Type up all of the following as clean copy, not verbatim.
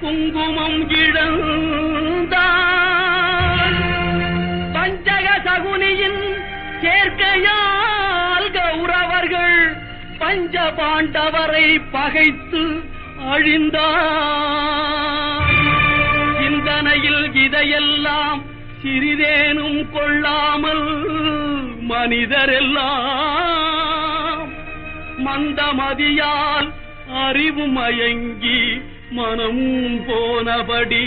குங்குமம் இழந்தான் பஞ்சக சகுனியின் சேர்க்கையால் கௌரவர்கள் பஞ்ச பாண்டவரை பகைத்து அழிந்தார். சிந்தனையில் இதையெல்லாம் சிறிதேனும் கொள்ளாமல் மனிதரெல்லாம் மந்தமதியால் அறிவு மயங்கி மனமும் போனபடி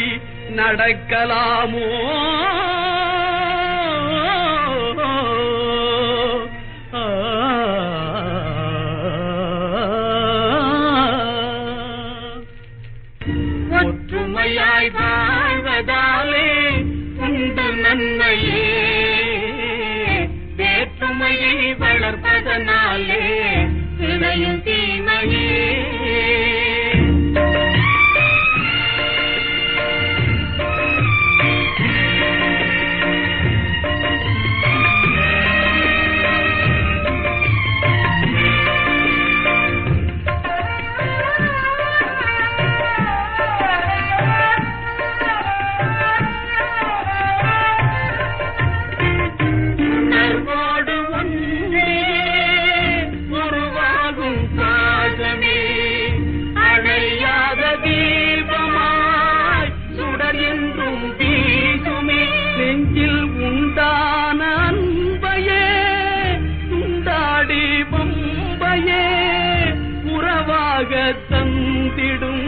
நடக்கலாமோ? ஒற்றுமையாய் வாழ்வதாலே உண்டு நன்மையே, வேற்றுமையை வளர்ப்பதனாலே விளையும் தீமையே. தந்திடும்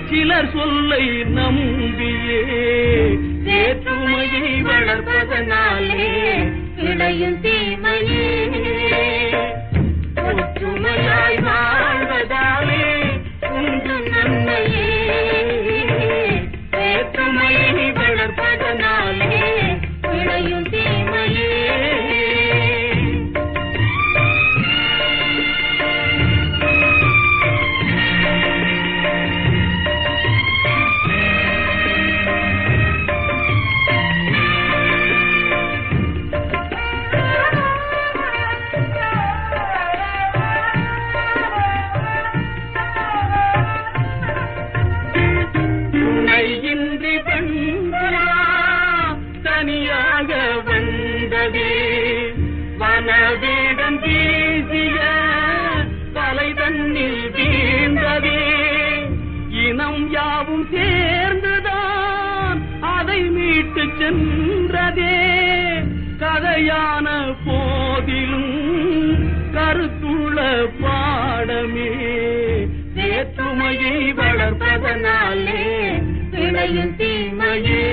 சிலர் சொல்லை நம்பியே வேற்றுமையை வளர்ப்பதனாலே விளையும் தீமையே. ஒற்றுமையாய் வாழ்வதாலே உண்டு நன்மையே, வேற்றுமையை வளர்ப்பதனாலே விளையும் தீமையே. தனியாக வந்ததே வனவேடம் வீசிய தலை தன்னில் வீழ்ந்ததே. இனம் யாவும் சேர்ந்துதான் அதை மீட்டு சென்றதே. கதையான போதிலும் கருத்துள்ள பாடமே, வேற்றுமையை வளர்ப்பதனாலே விளையும் தீமையே.